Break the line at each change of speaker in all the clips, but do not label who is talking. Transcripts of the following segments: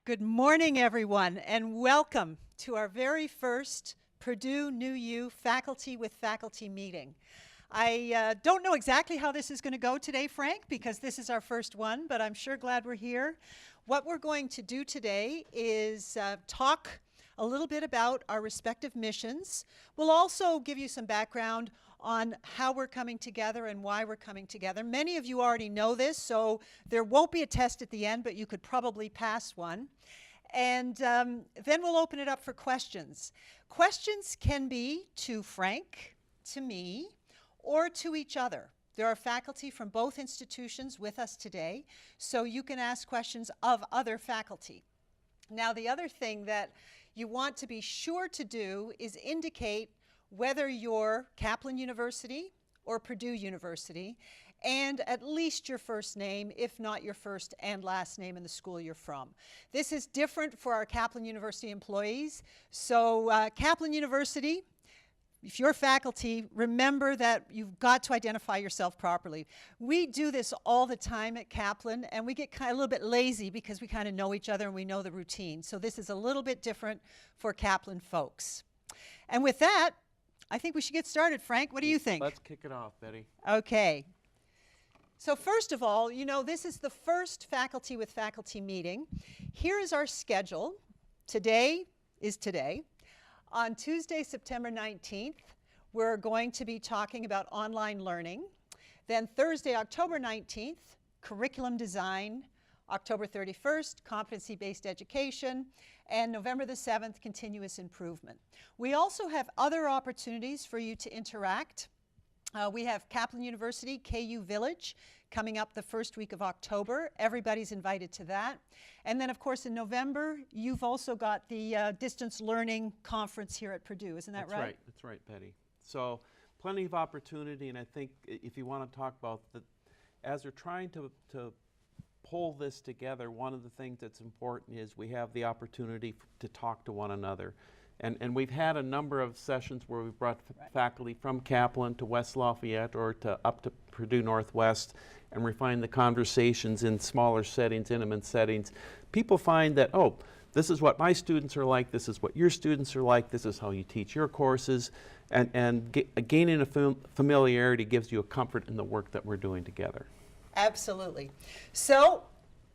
Good morning, everyone, and welcome to our very first PurdueNewU Faculty with Faculty meeting. I don't know exactly how this is going to go today, Frank, because this is our first one, but I'm sure glad we're here. What we're going to do today is talk a little bit about our respective missions. We'll also give you some background on how we're coming together and why we're coming together. Many of you already know this, so there won't be a test at the end, but you could probably pass one. And then we'll open it up for questions. Questions can be to Frank, to me, or to each other. There are faculty from both institutions with us today, so you can ask questions of other faculty. Now, the other thing that you want to be sure to do is indicate whether you're Kaplan University or Purdue University, and at least your first name, if not your first and last name in the school you're from. This is different for our Kaplan University employees. So Kaplan University, if you're faculty, remember that you've got to identify yourself properly. We do this all the time at Kaplan, and we get kind of a little bit lazy because we kind of know each other and we know the routine. So this is a little bit different for Kaplan folks. And with that, I think we should get started. Frank, what do you think?
Let's kick it off, Betty.
Okay. So first of all, you know, this is the first Faculty with Faculty meeting. Here is our schedule. Today is today. On Tuesday, September 19th, we're going to be talking about online learning. Then Thursday, October 19th, curriculum design. October 31st, competency-based education, and November the 7th, continuous improvement. We also have other opportunities for you to interact. We have Kaplan University, KU Village, coming up the first week of October. Everybody's invited to that. And then, of course, in November, you've also got the Distance Learning Conference here at Purdue. Isn't that right?
That's right, Betty. So plenty of opportunity, and I think if you want to talk about as we're trying to pull this together, one of the things that's important is we have the opportunity to talk to one another. And we've had a number of sessions where we've brought faculty from Kaplan to West Lafayette or up to Purdue Northwest and refined the conversations in smaller settings, intimate settings. People find that, oh, this is what my students are like, this is what your students are like, this is how you teach your courses, and gaining a familiarity gives you a comfort in the work that we're doing together.
Absolutely. So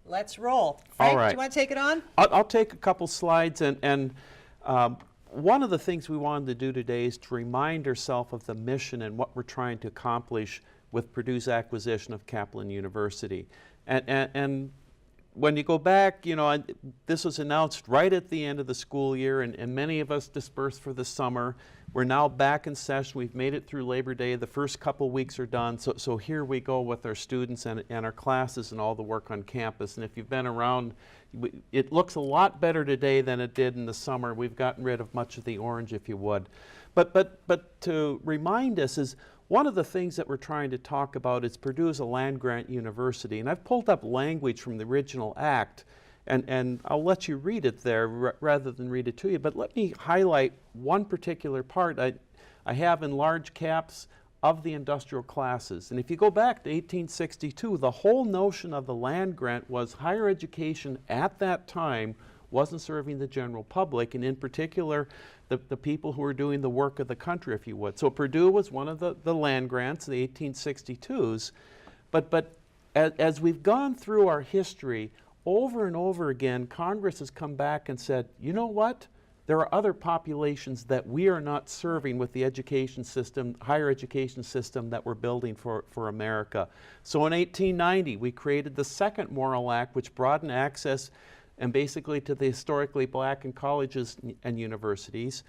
let's roll. Frank,
all right.
Do you want to take it on?
I'll take a couple slides, and one of the things we wanted to do today is to remind ourselves of the mission and what we're trying to accomplish with Purdue's acquisition of Kaplan University. And when you go back, you know, this was announced right at the end of the school year, and many of us dispersed for the summer. We're now back in session. We've made it through Labor Day. The first couple weeks are done. So here we go with our students and our classes and all the work on campus. And if you've been around, it looks a lot better today than it did in the summer. We've gotten rid of much of the orange, if you would. But to remind us is one of the things that we're trying to talk about is Purdue is a land-grant university. And I've pulled up language from the original act. And I'll let you read it there rather than read it to you. But let me highlight one particular part I have in large caps of the industrial classes. And if you go back to 1862, the whole notion of the land grant was higher education at that time wasn't serving the general public, and in particular, the people who were doing the work of the country, if you would. So Purdue was one of the land grants, the 1862s. But as we've gone through our history, over and over again, Congress has come back and said, you know what? There are other populations that we are not serving with the education system, higher education system that we're building for America. So in 1890, we created the second Morrill Act, which broadened access and basically to the historically black in colleges and universities.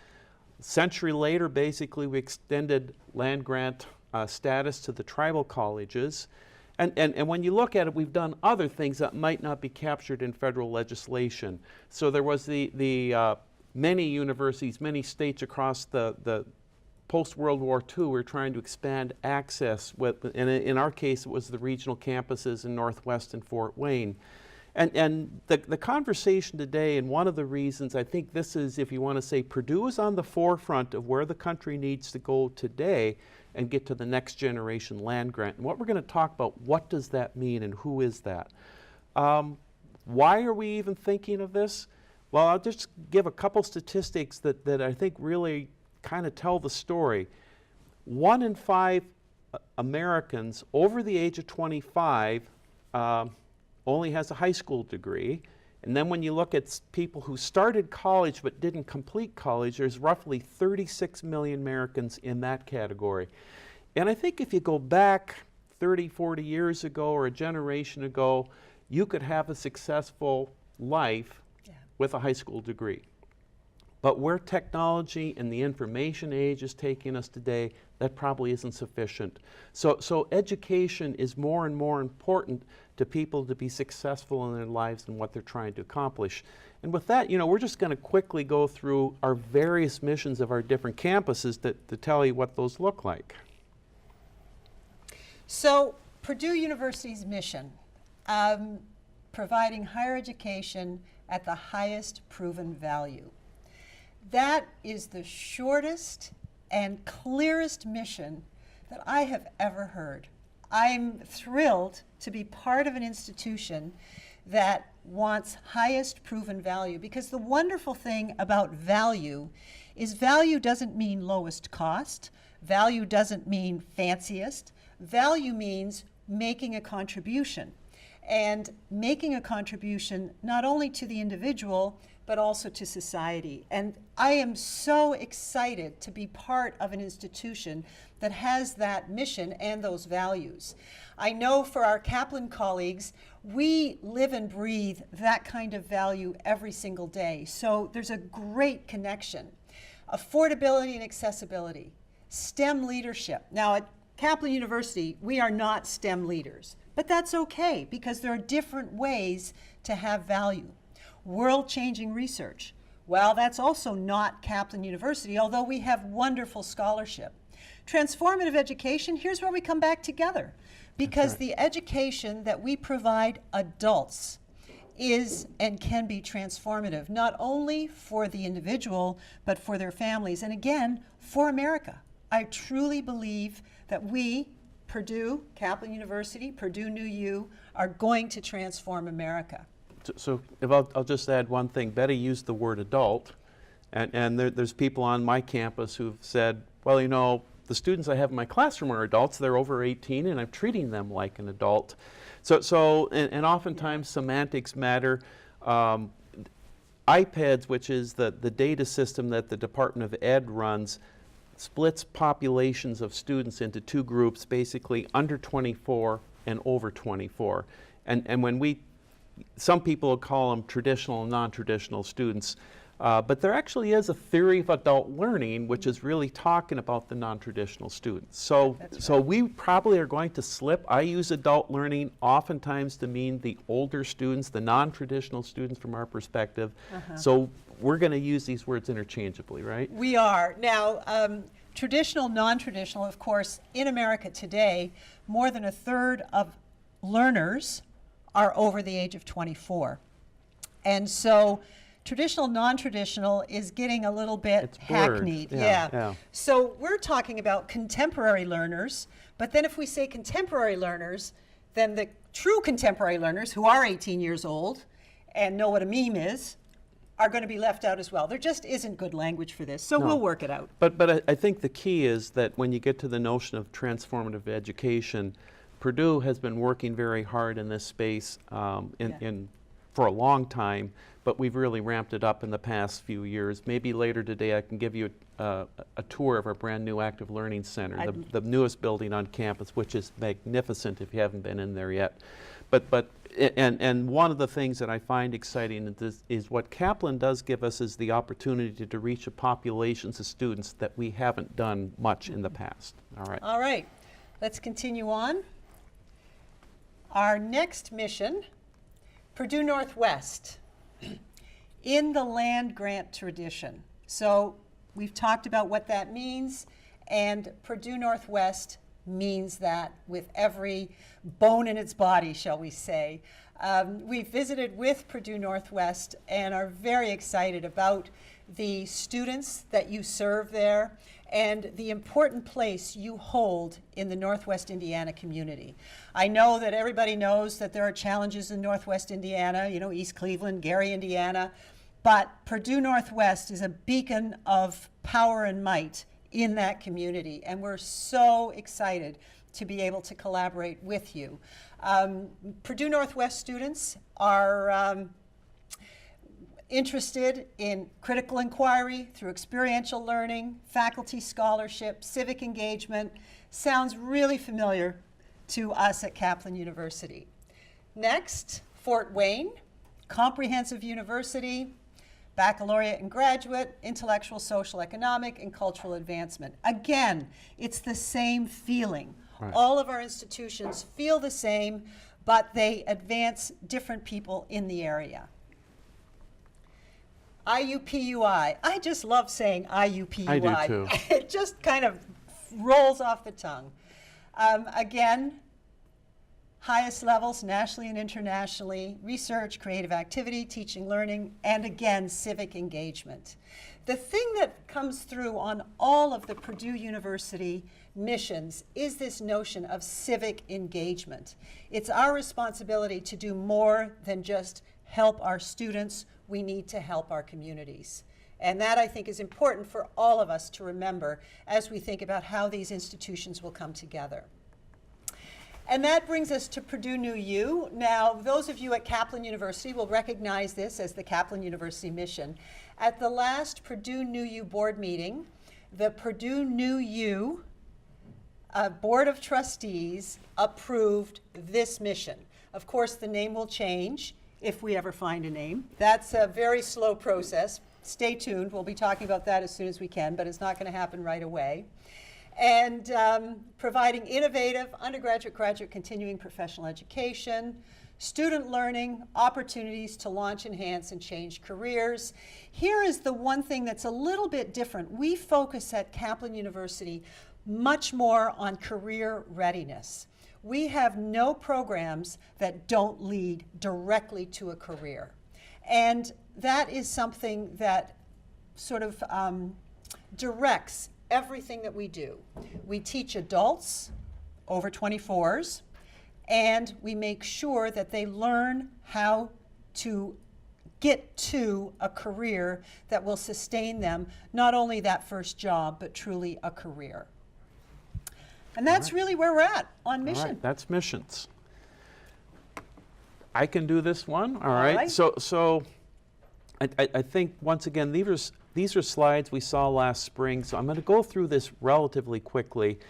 A century later, basically, we extended land grant status to the tribal colleges. And when you look at it, we've done other things that might not be captured in federal legislation. So there was the many universities, many states across the post-World War II were trying to expand access and in our case, it was the regional campuses in Northwest and Fort Wayne. And the conversation today, and one of the reasons I think this is, if you want to say, Purdue is on the forefront of where the country needs to go today and get to the next generation land grant. And what we're going to talk about, what does that mean and who is that? Why are we even thinking of this? Well, I'll just give a couple statistics that I think really kind of tell the story. 1 in 5 Americans over the age of 25 only has a high school degree. And then when you look at people who started college but didn't complete college, there's roughly 36 million Americans in that category. And I think if you go back 30, 40 years ago or a generation ago, you could have a successful life with a high school degree. But where technology and the information age is taking us today, that probably isn't sufficient. So education is more and more important to people to be successful in their lives and what they're trying to accomplish. And with that, we're just going to quickly go through our various missions of our different campuses to tell you what those look like.
So Purdue University's mission, providing higher education at the highest proven value. That is the shortest and clearest mission that I have ever heard. I'm thrilled to be part of an institution that wants highest proven value, because the wonderful thing about value is value doesn't mean lowest cost, value doesn't mean fanciest, value means making a contribution. And making a contribution not only to the individual, but also to society. And I am so excited to be part of an institution that has that mission and those values. I know for our Kaplan colleagues, we live and breathe that kind of value every single day. So there's a great connection. Affordability and accessibility, STEM leadership. Now at Kaplan University, we are not STEM leaders. But that's okay, because there are different ways to have value. World-changing research. Well, that's also not Kaplan University, although we have wonderful scholarship. Transformative education, here's where we come back together. Because the education that we provide adults is and can be transformative, not only for the individual, but for their families, and again, for America. I truly believe that we, Purdue, Kaplan University, PurdueNewU, are going to transform America.
So if I'll just add one thing. Betty used the word adult, and there's people on my campus who've said, well, the students I have in my classroom are adults, they're over 18, and I'm treating them like an adult. And oftentimes semantics matter. iPads, which is the data system that the Department of Ed runs, splits populations of students into two groups, basically under 24 and over 24. And when some people will call them traditional and non-traditional students, but there actually is a theory of adult learning which is really talking about the non-traditional students. So we probably are going to slip. I use adult learning oftentimes to mean the older students, the non-traditional students from our perspective. So we're going to use these words interchangeably, right?
We are. Now, traditional, non-traditional, of course, in America today, more than a third of learners are over the age of 24. And so traditional, non-traditional is getting a little bit hackneyed. Yeah. So we're talking about contemporary learners, but then if we say contemporary learners, then the true contemporary learners who are 18 years old and know what a meme is are going to be left out as well. There just isn't good language for this, so we'll work it out.
But I think the key is that when you get to the notion of transformative education, Purdue has been working very hard in this space for a long time, but we've really ramped it up in the past few years. Maybe later today I can give you a tour of our brand new Active Learning Center, the newest building on campus, which is magnificent if you haven't been in there yet. And one of the things that I find exciting is what Kaplan does give us is the opportunity to reach a populations of students that we haven't done much in the past. All right.
Let's continue on. Our next mission, Purdue Northwest, in the land grant tradition. So we've talked about what that means, and Purdue Northwest means that with every bone in its body, shall we say. We visited with Purdue Northwest and are very excited about the students that you serve there and the important place you hold in the Northwest Indiana community. I know that everybody knows that there are challenges in Northwest Indiana, you know, East Cleveland, Gary, Indiana, but Purdue Northwest is a beacon of power and might in that community, and we're so excited to be able to collaborate with you. Purdue Northwest students are interested in critical inquiry through experiential learning, faculty scholarship, civic engagement. Sounds really familiar to us at Kaplan University. Next, Fort Wayne, comprehensive university, baccalaureate and graduate, intellectual, social, economic, and cultural advancement. Again, it's the same feeling.
Right.
All of our institutions feel the same, but they advance different people in the area. IUPUI. I just love saying IUPUI.
I do too.
It just kind of rolls off the tongue. Again, highest levels nationally and internationally, research, creative activity, teaching, learning, and again, civic engagement. The thing that comes through on all of the Purdue University missions is this notion of civic engagement. It's our responsibility to do more than just help our students. We need to help our communities. And that, I think, is important for all of us to remember as we think about how these institutions will come together. And that brings us to PurdueNewU. Now, those of you at Kaplan University will recognize this as the Kaplan University mission. At the last PurdueNewU board meeting, the PurdueNewU Board of Trustees approved this mission. Of course, the name will change if we ever find a name. That's a very slow process. Stay tuned. We'll be talking about that as soon as we can, but it's not going to happen right away. And providing innovative undergraduate, graduate, continuing professional education, student learning, opportunities to launch, enhance, and change careers. Here is the one thing that's a little bit different. We focus at Kaplan University much more on career readiness. We have no programs that don't lead directly to a career. And that is something that sort of directs everything that we do. We teach adults over 24s, and we make sure that they learn how to get to a career that will sustain them, not only that first job, but truly a career. And that's really where we're at on mission.
All right, that's missions. I can do this one. All right. So I think, once again, these are slides we saw last spring, so I'm going to go through this relatively quickly.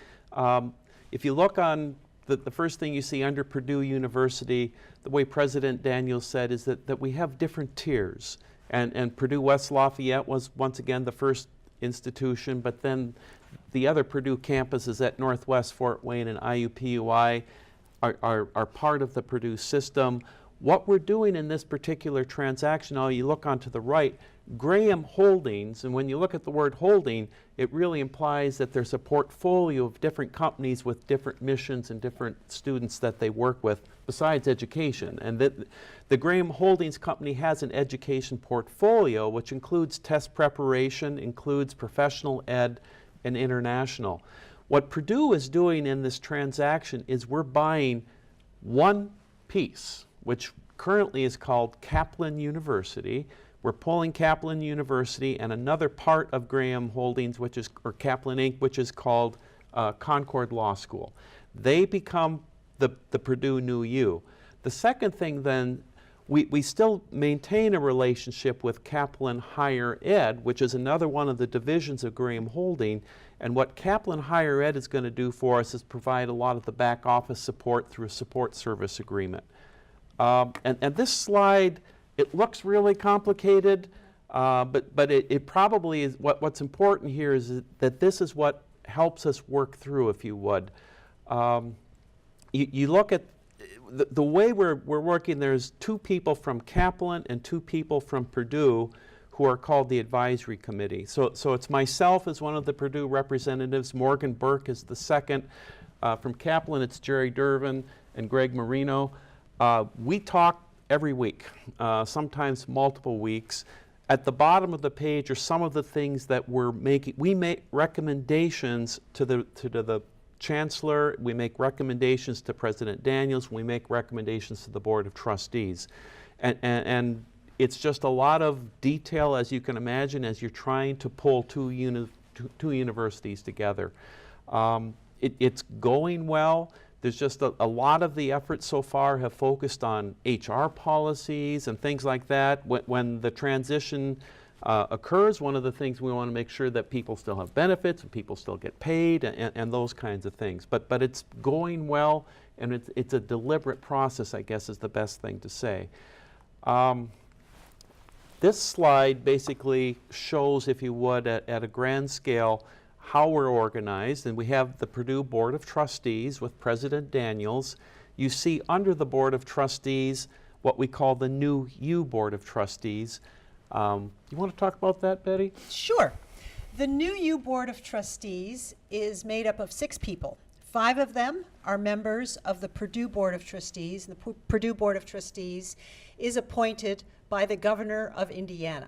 If you look on the first thing you see under Purdue University, the way President Daniels said is that we have different tiers. And Purdue West Lafayette was, once again, the first institution, but then the other Purdue campuses at Northwest, Fort Wayne, and IUPUI are part of the Purdue system. What we're doing in this particular transaction, now you look onto the right, Graham Holdings, and when you look at the word holding, it really implies that there's a portfolio of different companies with different missions and different students that they work with besides education. And the Graham Holdings company has an education portfolio which includes test preparation, includes professional ed, and international. What Purdue is doing in this transaction is we're buying one piece, which currently is called Kaplan University. We're pulling Kaplan University and another part of Graham Holdings, or Kaplan Inc., which is called Concord Law School. They become the PurdueNewU. The second thing then, we still maintain a relationship with Kaplan Higher Ed, which is another one of the divisions of Graham Holding. And what Kaplan Higher Ed is going to do for us is provide a lot of the back office support through a support service agreement. And this slide, it looks really complicated, but it probably is, what's important here is that this is what helps us work through, if you would. You look at the way we're working, there's 2 people from Kaplan and 2 people from Purdue who are called the advisory committee. So it's myself as one of the Purdue representatives, Morgan Burke is the second. From Kaplan, it's Jerry Durbin and Greg Marino. We talk every week, sometimes multiple weeks, At the bottom of the page are some of the things that we're making. We make recommendations to the Chancellor, we make recommendations to President Daniels, we make recommendations to the Board of Trustees. And it's just a lot of detail, as you can imagine, as you're trying to pull two universities together. It's going well. There's just a lot of the efforts so far have focused on HR policies and things like that. When the transition occurs, one of the things we want to make sure that people still have benefits and people still get paid and those kinds of things. But it's going well, and it's a deliberate process, I guess is the best thing to say. This slide basically shows, if you would, at a grand scale, how we're organized, and we have the Purdue Board of Trustees with President Daniels. You see under the Board of Trustees what we call the New U Board of Trustees. You want to talk about that, Betty?
Sure. The New U Board of Trustees is made up of 6 people. 5 of them are members of the Purdue Board of Trustees, and the Purdue Board of Trustees is appointed by the Governor of Indiana.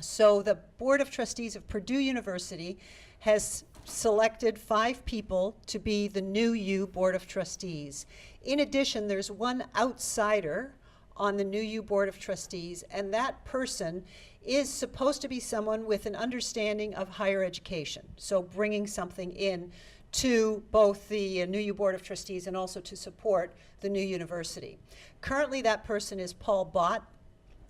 So the Board of Trustees of Purdue University has selected 5 people to be the New U Board of Trustees. In addition, there's one outsider on the New U Board of Trustees, and that person is supposed to be someone with an understanding of higher education, so bringing something in to both the New U Board of Trustees and also to support the new university. Currently, that person is Paul Bott,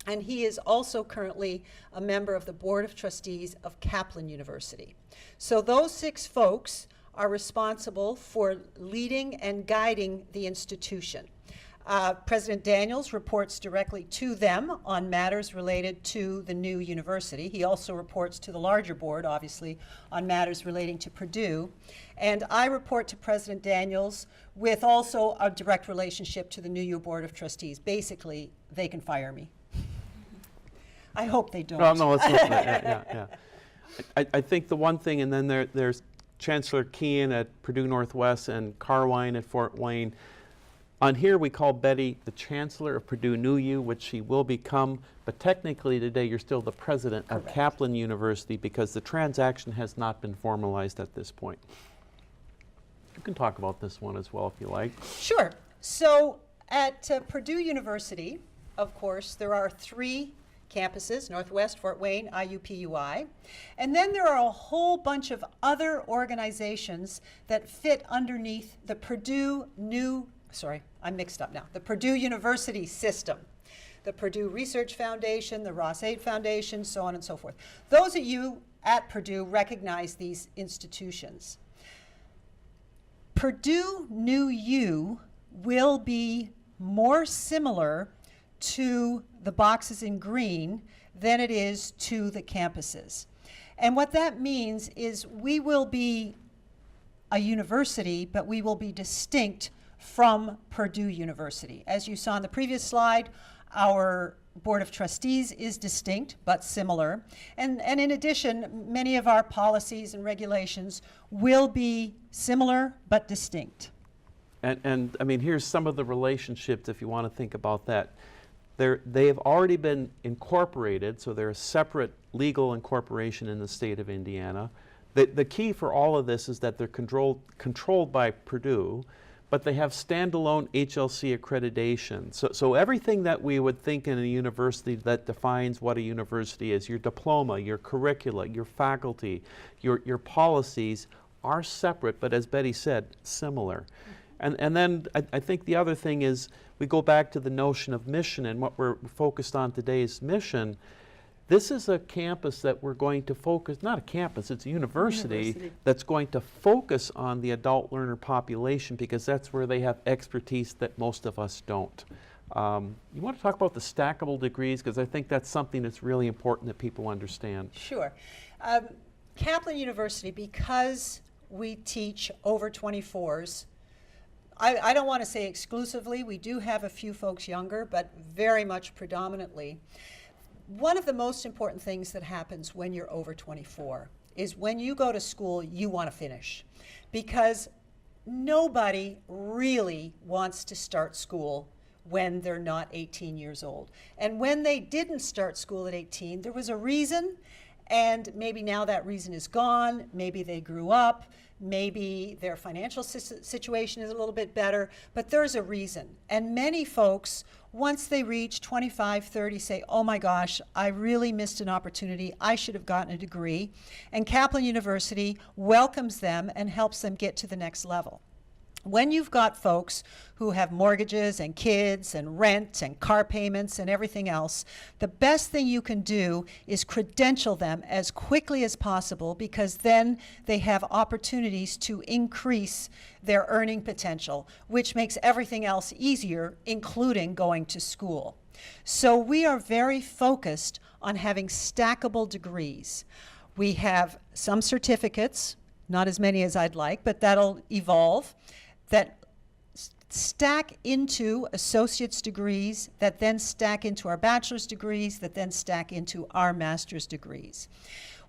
and he is also currently a member of the Board of Trustees of Kaplan University. So those 6 folks are responsible for leading and guiding the institution. President Daniels reports directly to them on matters related to the new university. He also reports to the larger board, obviously, on matters relating to Purdue. And I report to President Daniels with also a direct relationship to the New U Board of Trustees. Basically, they can fire me. I hope they don't.
No, it's not. Yeah. I think the one thing, and then there's Chancellor Kean at Purdue Northwest and Carwine at Fort Wayne. On here, we call Betty the Chancellor of PurdueNewU, which she will become, but technically today you're still the president of Kaplan University because the transaction has not been formalized at this point. You can talk about this one as well if you like.
Sure. So at Purdue University, of course, there are 3 campuses: Northwest, Fort Wayne, IUPUI. And then there are a whole bunch of other organizations that fit underneath the the Purdue University system. The Purdue Research Foundation, the Ross 8 Foundation, so on and so forth. Those of you at Purdue recognize these institutions. PurdueNewU will be more similar to the boxes in green than it is to the campuses. And what that means is we will be a university, but we will be distinct from Purdue University. As you saw in the previous slide, our Board of Trustees is distinct but similar. And in addition, many of our policies and regulations will be similar but distinct.
And I mean, here's some of the relationships if you want to think about that. They have already been incorporated, so they're a separate legal incorporation in the state of Indiana. The key for all of this is that they're controlled by Purdue, but they have standalone HLC accreditation. So everything that we would think in a university that defines what a university is, your diploma, your curricula, your faculty, your policies are separate, but as Betty said, similar. And then I think the other thing is we go back to the notion of mission, and what we're focused on today is mission. This is a campus that we're going to focus, not a campus, it's a university that's going to focus on the adult learner population because that's where they have expertise that most of us don't. You want to talk about the stackable degrees, because I think that's something that's really important that people understand.
Sure. Kaplan University, because we teach over 24s, I don't want to say exclusively, we do have a few folks younger, but very much predominantly. One of the most important things that happens when you're over 24 is when you go to school, you want to finish, because nobody really wants to start school when they're not 18 years old. And when they didn't start school at 18, there was a reason, and maybe now that reason is gone. Maybe they grew up, maybe their financial situation is a little bit better, but there's a reason. And many folks, once they reach 25, 30, say, oh my gosh, I really missed an opportunity. I should have gotten a degree. And Kaplan University welcomes them and helps them get to the next level. When you've got folks who have mortgages and kids and rent and car payments and everything else, the best thing you can do is credential them as quickly as possible, because then they have opportunities to increase their earning potential, which makes everything else easier, including going to school. So we are very focused on having stackable degrees. We have some certificates, not as many as I'd like, but that'll evolve, that stack into associate's degrees, that then stack into our bachelor's degrees, that then stack into our master's degrees.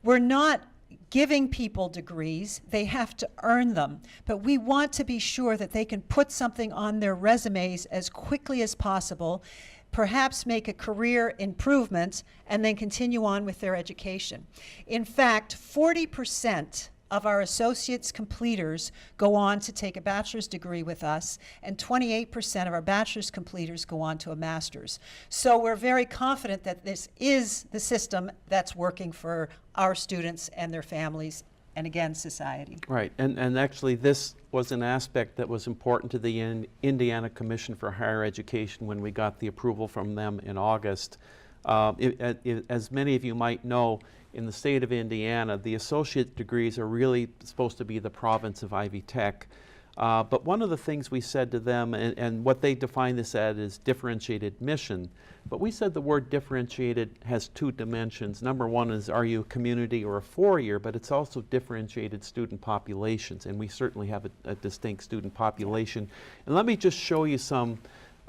We're not giving people degrees, they have to earn them, but we want to be sure that they can put something on their resumes as quickly as possible, perhaps make a career improvement, and then continue on with their education. In fact, 40% of our associates completers go on to take a bachelor's degree with us, and 28% of our bachelor's completers go on to a master's. So we're very confident that this is the system that's working for our students and their families, and again, society.
Right, and actually this was an aspect that was important to the Indiana Commission for Higher Education when we got the approval from them in August. As many of you might know, in the state of Indiana, the associate degrees are really supposed to be the province of Ivy Tech. But one of the things we said to them, and what they define this as, is differentiated mission. But we said the word differentiated has two dimensions. Number one is, are you a community or a four-year, but it's also differentiated student populations, and we certainly have a distinct student population. And let me just show you some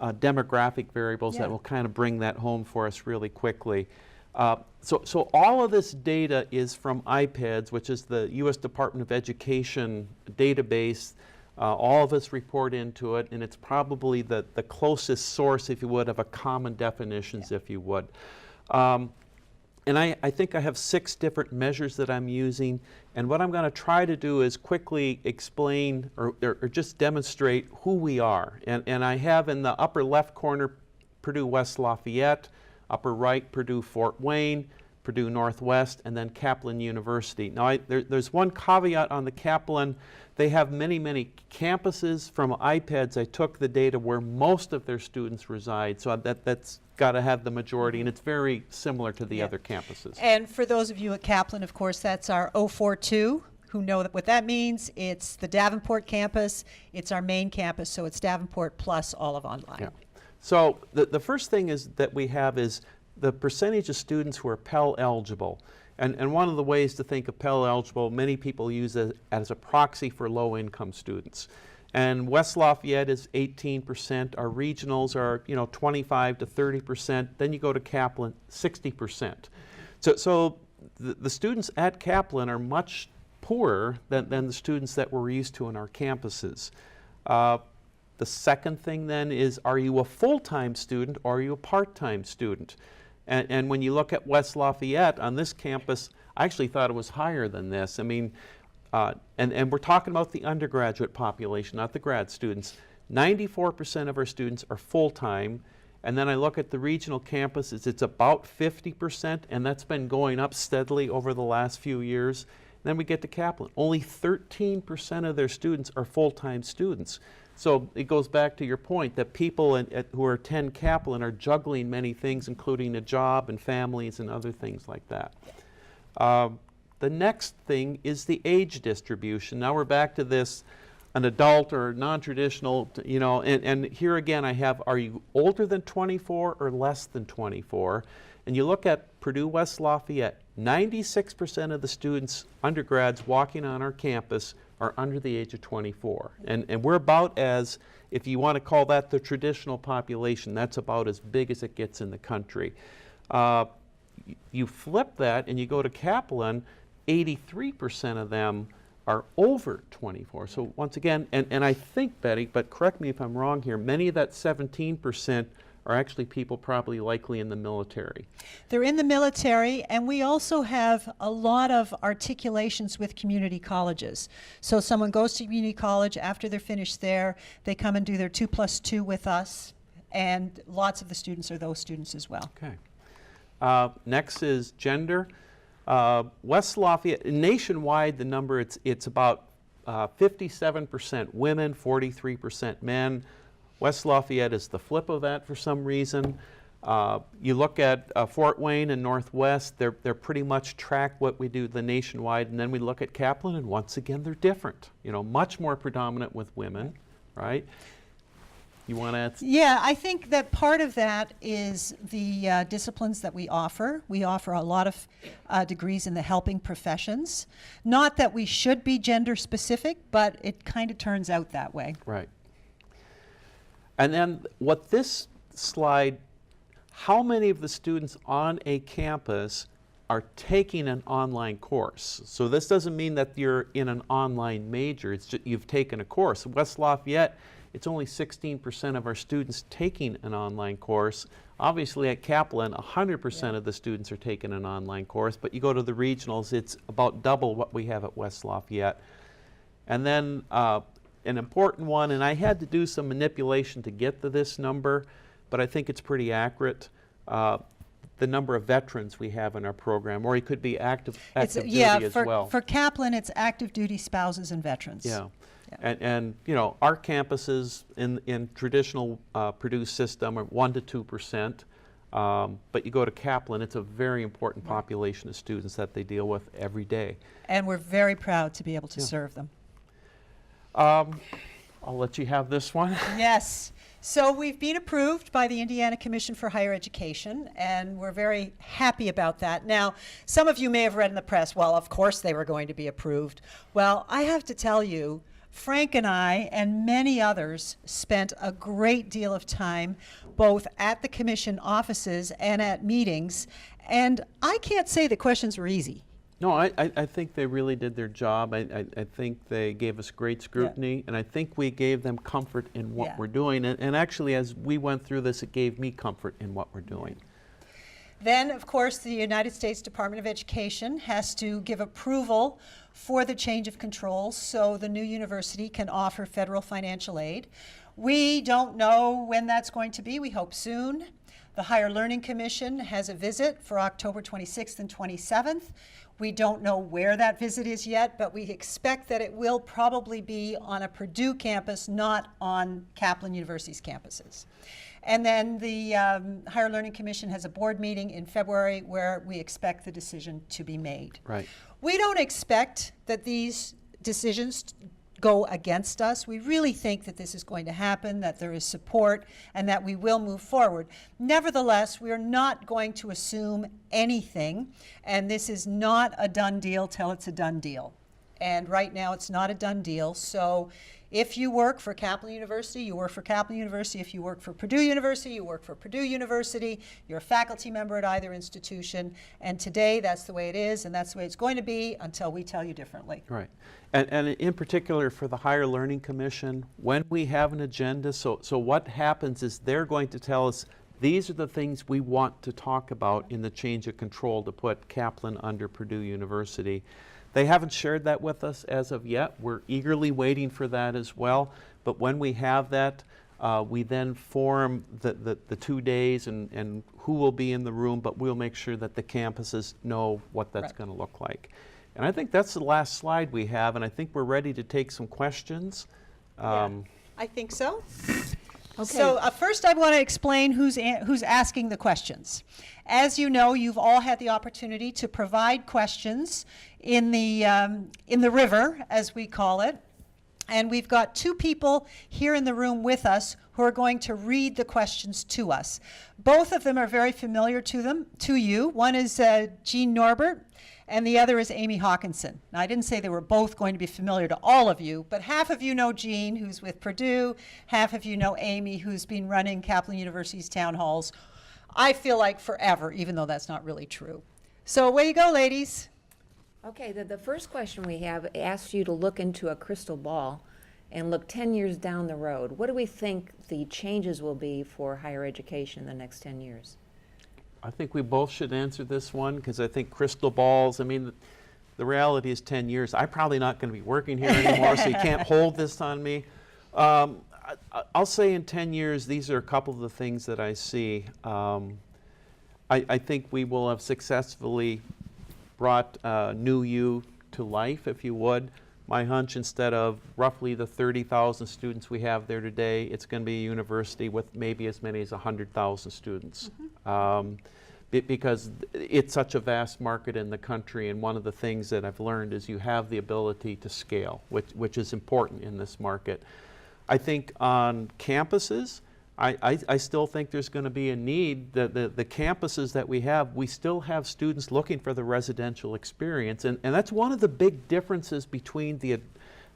demographic variables that will kind of bring that home for us really quickly. So all of this data is from IPEDS, which is the U.S. Department of Education database. All of us report into it, and it's probably the closest source, if you would, of a common definitions, if you would. And I think I have 6 different measures that I'm using, and what I'm going to try to do is quickly explain or just demonstrate who we are. And I have in the upper left corner Purdue West Lafayette, upper right Purdue Fort Wayne, Purdue Northwest, and then Kaplan University. Now there's one caveat on the Kaplan. They have many, many campuses. From IPEDS, I took the data where most of their students reside, so that's got to have the majority, and it's very similar to the other campuses.
And for those of you at Kaplan, of course, that's our 042, who know what that means. It's the Davenport campus, it's our main campus, so it's Davenport plus all of online.
Yeah. So the first thing is that we have is the percentage of students who are Pell eligible. And one of the ways to think of Pell eligible, many people use it as a proxy for low income students. And West Lafayette is 18%, our regionals are 25 to 30%, then you go to Kaplan, 60%. So the students at Kaplan are much poorer than the students that we're used to in our campuses. The second thing then is, are you a full-time student or are you a part-time student? And when you look at West Lafayette on this campus, I actually thought it was higher than this. I mean, and we're talking about the undergraduate population, not the grad students. 94% of our students are full-time. And then I look at the regional campuses, it's about 50%, and that's been going up steadily over the last few years. And then we get to Kaplan. Only 13% of their students are full-time students. So it goes back to your point that people who attend Kaplan are juggling many things, including a job and families and other things like that. The next thing is the age distribution. Now we're back to this, an adult or non-traditional, and here again I have, are you older than 24 or less than 24? And you look at Purdue West Lafayette, 96% of the students, undergrads walking on our campus, are under the age of 24. And we're about as, if you want to call that the traditional population, that's about as big as it gets in the country. You flip that and you go to Kaplan, 83% of them are over 24. So once again, and I think, Betty, but correct me if I'm wrong here, many of that 17% are actually people probably likely in the military.
They're in the military, and we also have a lot of articulations with community colleges. So someone goes to community college, after they're finished there, they come and do their 2+2 with us, and lots of the students are those students as well.
Okay. Next is gender. West Lafayette, nationwide, the number, it's about 57% women, 43% men. West Lafayette is the flip of that for some reason. You look at Fort Wayne and Northwest, they're pretty much track what we do the nationwide, and then we look at Kaplan, and once again they're different. You know, much more predominant with women, right? You want to add?
Yeah, I think that part of that is the disciplines that we offer. We offer a lot of degrees in the helping professions. Not that we should be gender specific, but it kind of turns out that way.
Right. And then what this slide, how many of the students on a campus are taking an online course? So this doesn't mean that you're in an online major, it's just you've taken a course. West Lafayette, it's only 16% of our students taking an online course. Obviously at Kaplan, 100% of the students are taking an online course, but you go to the regionals, it's about double what we have at West Lafayette. And then an important one, and I had to do some manipulation to get to this number, but I think it's pretty accurate. The number of veterans we have in our program, or it could be active duty as well.
For Kaplan, it's active duty spouses and veterans.
Yeah. And you know, our campuses in traditional Purdue system are 1 to 2%, but you go to Kaplan, it's a very important population of students that they deal with every day.
And we're very proud to be able to serve them.
I'll let you have this one.
Yes. So we've been approved by the Indiana Commission for Higher Education, and we're very happy about that. Now, some of you may have read in the press, well, of course they were going to be approved. Well, I have to tell you, Frank and I and many others spent a great deal of time both at the commission offices and at meetings, and I can't say the questions were easy.
No, I think they really did their job. I think they gave us great scrutiny, and I think we gave them comfort in what we're doing. And actually, as we went through this, it gave me comfort in what we're doing.
Then, of course, the United States Department of Education has to give approval for the change of controls so the new university can offer federal financial aid. We don't know when that's going to be. We hope soon. The Higher Learning Commission has a visit for October 26th and 27th. We don't know where that visit is yet, but we expect that it will probably be on a Purdue campus, not on Kaplan University's campuses. And then the Higher Learning Commission has a board meeting in February where we expect the decision to be made.
Right.
We don't expect that these decisions go against us. We really think that this is going to happen, that there is support, and that we will move forward. Nevertheless, we are not going to assume anything, and this is not a done deal till it's a done deal. And right now, it's not a done deal. So if you work for Kaplan University, you work for Kaplan University. If you work for Purdue University, you work for Purdue University. You're a faculty member at either institution. And today, that's the way it is, and that's the way it's going to be until we tell you differently.
Right. And in particular for the Higher Learning Commission, when we have an agenda, so what happens is they're going to tell us these are the things we want to talk about in the change of control to put Kaplan under Purdue University. They haven't shared that with us as of yet. We're eagerly waiting for that as well. But when we have that, we then form the 2 days and who will be in the room, but we'll make sure that the campuses know what that's going to look like. And I think that's the last slide we have, and I think we're ready to take some questions.
I think so. Okay. So first I want to explain who's asking the questions. As you know, you've all had the opportunity to provide questions in the river, as we call it. And we've got 2 people here in the room with us who are going to read the questions to us. Both of them are very familiar to you. One is Jean Norbert, and the other is Amy Hawkinson. Now, I didn't say they were both going to be familiar to all of you, but half of you know Jean, who's with Purdue, half of you know Amy, who's been running Kaplan University's town halls, I feel like forever, even though that's not really true. So away you go, ladies.
Okay, the first question we have asks you to look into a crystal ball and look 10 years down the road. What do we think the changes will be for higher education in the next 10 years?
I think we both should answer this one because I think crystal balls, I mean, the reality is 10 years. I'm probably not going to be working here anymore, so you can't hold this on me. I'll say in 10 years, these are a couple of the things that I see. I think we will have successfully brought NewU to life, if you would. My hunch, instead of roughly the 30,000 students we have there today, it's going to be a university with maybe as many as 100,000 students. Because it's such a vast market in the country, and one of the things that I've learned is you have the ability to scale, which is important in this market. I think on campuses, I still think there's going to be a need. The campuses that we have, we still have students looking for the residential experience, and that's one of the big differences between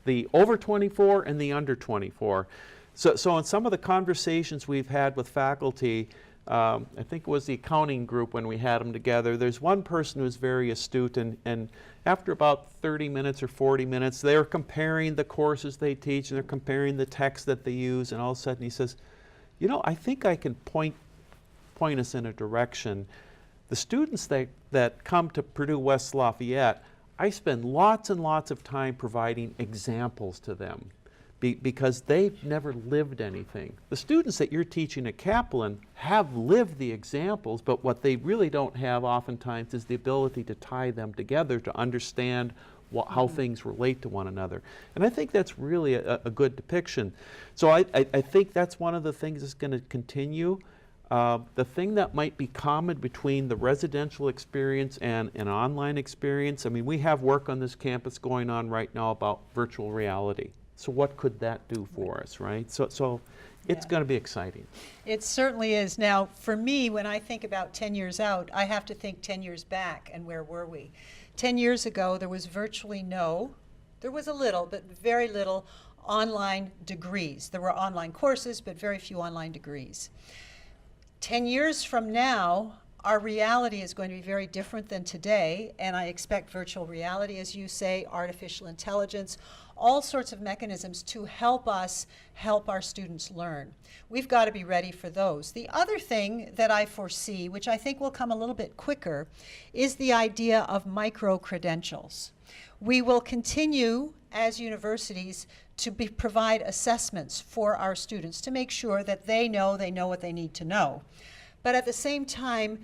the over 24 and the under 24. So in some of the conversations we've had with faculty, I think it was the accounting group when we had them together, there's one person who's very astute, and after about 30 minutes or 40 minutes, they're comparing the courses they teach, and they're comparing the text that they use, and all of a sudden he says, you know, I think I can point us in a direction. The students that come to Purdue West Lafayette, I spend lots and lots of time providing examples to them because they've never lived anything. The students that you're teaching at Kaplan have lived the examples, but what they really don't have oftentimes is the ability to tie them together to understand how things relate to one another. And I think that's really a good depiction. So I think that's one of the things that's going to continue. The thing that might be common between the residential experience and an online experience, I mean, we have work on this campus going on right now about virtual reality. So what could that do for us, right? So it's going to be exciting.
It certainly is. Now, for me, when I think about 10 years out, I have to think 10 years back, and where were we? 10 years ago, there was virtually there was a little, but very little online degrees. There were online courses, but very few online degrees. 10 years from now, our reality is going to be very different than today, and I expect virtual reality, as you say, artificial intelligence, all sorts of mechanisms to help us help our students learn. We've got to be ready for those. The other thing that I foresee, which I think will come a little bit quicker, is the idea of micro-credentials. We will continue as universities to provide assessments for our students to make sure that they know what they need to know. But at the same time,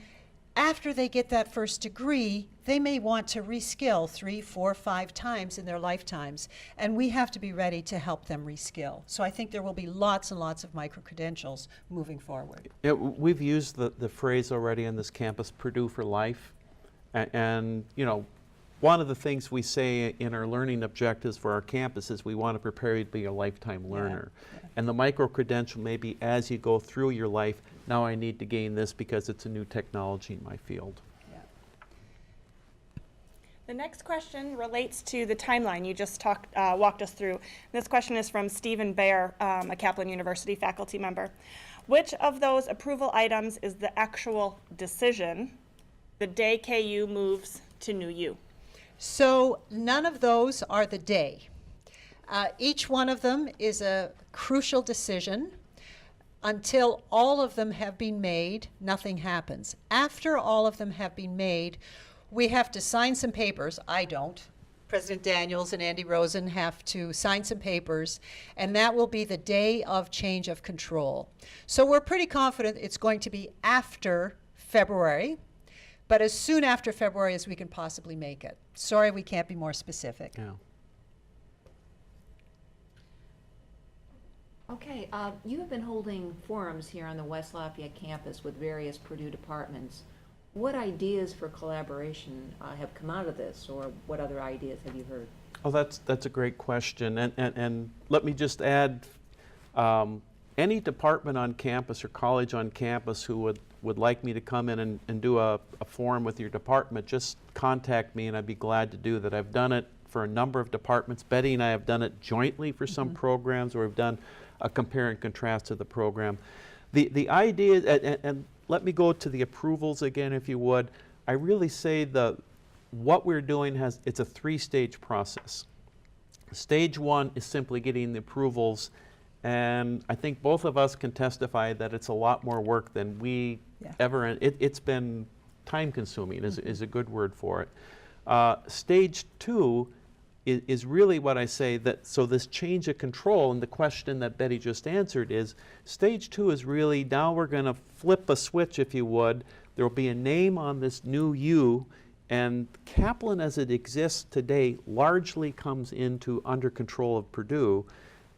after they get that first degree, they may want to reskill 3, 4, 5 times in their lifetimes, and we have to be ready to help them reskill. So I think there will be lots and lots of micro-credentials moving forward.
Yeah, we've used the phrase already on this campus, Purdue for Life, and you know, one of the things we say in our learning objectives for our campus is we want to prepare you to be a lifetime learner. Yeah. And the micro-credential may be as you go through your life, now I need to gain this because it's a new technology in my field.
Yeah.
The next question relates to the timeline you just walked us through. This question is from Stephen Baer, a Kaplan University faculty member. Which of those approval items is the actual decision the day KU moves to NewU?
So none of those are the day. Each one of them is a crucial decision. Until all of them have been made, nothing happens. After all of them have been made, we have to sign some papers. I don't. President Daniels and Andy Rosen have to sign some papers, and that will be the day of change of control. So we're pretty confident it's going to be after February, but as soon after February as we can possibly make it. Sorry, we can't be more specific.
Yeah.
Okay, you have been holding forums here on the West Lafayette campus with various Purdue departments. What ideas for collaboration have come out of this, or what other ideas have you heard?
Oh, that's a great question, and let me just add, any department on campus or college on campus who would like me to come in and do a forum with your department, just contact me and I'd be glad to do that. I've done it for a number of departments. Betty and I have done it jointly for some programs, or we've done a compare and contrast to the program. The idea, and let me go to the approvals again, if you would. I really say what we're doing it's a 3-stage process. Stage 1 is simply getting the approvals, and I think both of us can testify that it's a lot more work than we ever, it's been time consuming is a good word for it. Stage 2 is really what I say that, so this change of control, and the question that Betty just answered is, stage 2 is really, now we're going to flip a switch, if you would. There will be a name on this new U, and Kaplan as it exists today largely comes into under control of Purdue,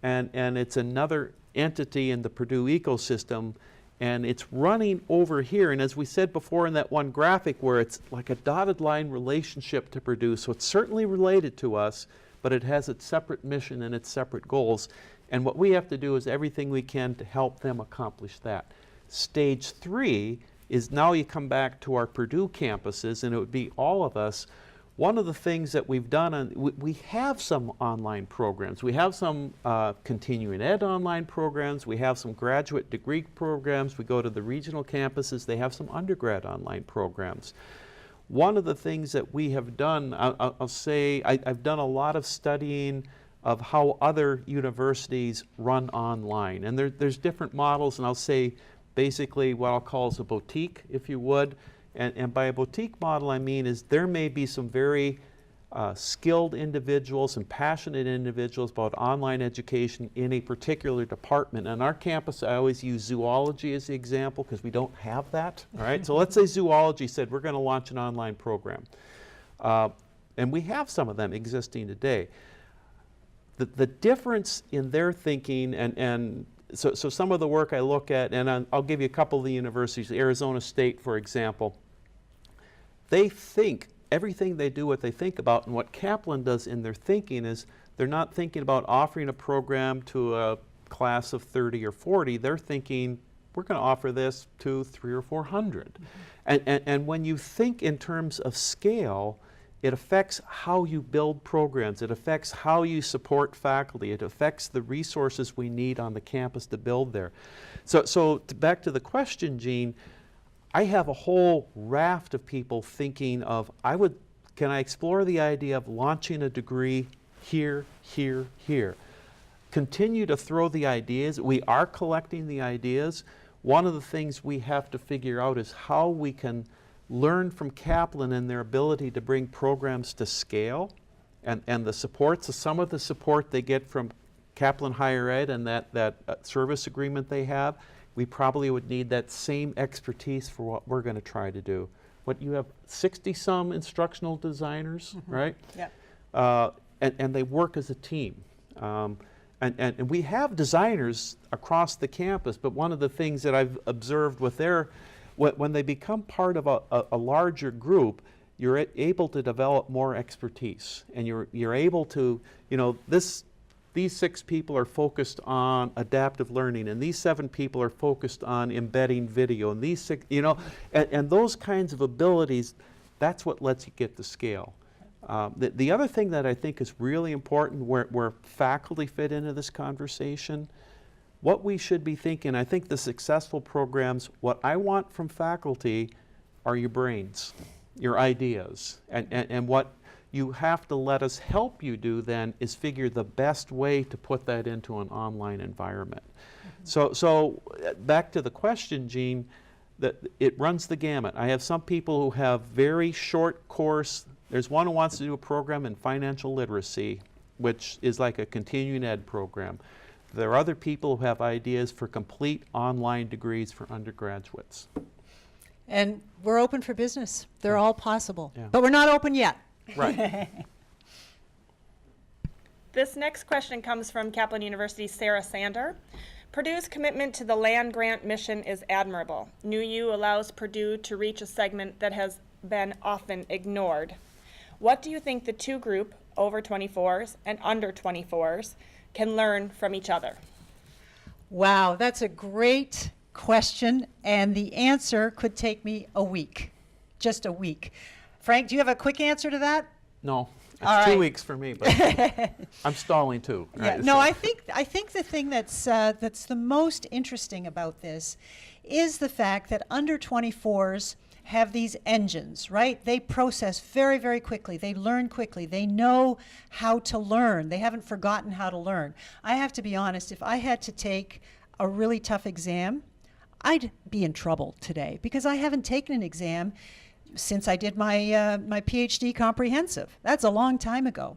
and it's another entity in the Purdue ecosystem, and it's running over here. And as we said before in that one graphic where it's like a dotted line relationship to Purdue, so it's certainly related to us, but it has its separate mission and its separate goals. And what we have to do is everything we can to help them accomplish that. Stage 3 is now you come back to our Purdue campuses, and it would be all of us. One of the things that we've done, we have some online programs. We have some continuing ed online programs. We have some graduate degree programs. We go to the regional campuses. They have some undergrad online programs. One of the things that we have done, I'll say, I've done a lot of studying of how other universities run online. And there's different models, and I'll say basically what I'll call is a boutique, if you would. And by a boutique model, I mean is there may be some very skilled individuals and passionate individuals about online education in a particular department. On our campus, I always use zoology as the example because we don't have that. All right, so let's say zoology said we're going to launch an online program, and we have some of them existing today. The difference in their thinking and so some of the work I look at, and I'll give you a couple of the universities, Arizona State, for example. They think, everything they do, what they think about, and what Kaplan does in their thinking is they're not thinking about offering a program to a class of 30 or 40. They're thinking, we're going to offer this to 300 or 400. And when you think in terms of scale, it affects how you build programs. It affects how you support faculty. It affects the resources we need on the campus to build there. So back to the question, Jean, I have a whole raft of people thinking of, can I explore the idea of launching a degree here, here, here? Continue to throw the ideas. We are collecting the ideas. One of the things we have to figure out is how we can learn from Kaplan and their ability to bring programs to scale, and the support. So some of the support they get from Kaplan Higher Ed and that service agreement they have, we probably would need that same expertise for what we're going to try to do. What you have 60-some instructional designers, right?
Yeah.
And they work as a team. And we have designers across the campus, but one of the things that I've observed with when they become part of a larger group, you're able to develop more expertise, and you're able to, these 6 people are focused on adaptive learning, and these 7 people are focused on embedding video, and these 6, and those kinds of abilities, that's what lets you get to scale. The other thing that I think is really important where faculty fit into this conversation, what we should be thinking, I think the successful programs, what I want from faculty are your brains, your ideas, and what you have to let us help you do then is figure the best way to put that into an online environment. So back to the question, Jean, that it runs the gamut. I have some people who have very short course. There's one who wants to do a program in financial literacy, which is like a continuing ed program. There are other people who have ideas for complete online degrees for undergraduates.
And we're open for business. They're all possible.
Yeah.
But we're not open yet.
Right.
This next question comes from Kaplan University's Sarah Sander. Purdue's commitment to the land-grant mission is admirable. NewU allows Purdue to reach a segment that has been often ignored. What do you think the two group, over 24s and under 24s, can learn from each other?
Wow, that's a great question, and the answer could take me a week, just a week. Frank, do you have a quick answer to that?
No, it's
All right.
2 weeks for me, but I'm stalling too.
Yeah,
Right?
no,
So-
I think the thing that's the most interesting about this is the fact that under 24s have these engines, right? They process very, very quickly. They learn quickly. They know how to learn. They haven't forgotten how to learn. I have to be honest, if I had to take a really tough exam, I'd be in trouble today because I haven't taken an exam since I did my, my PhD comprehensive. That's a long time ago.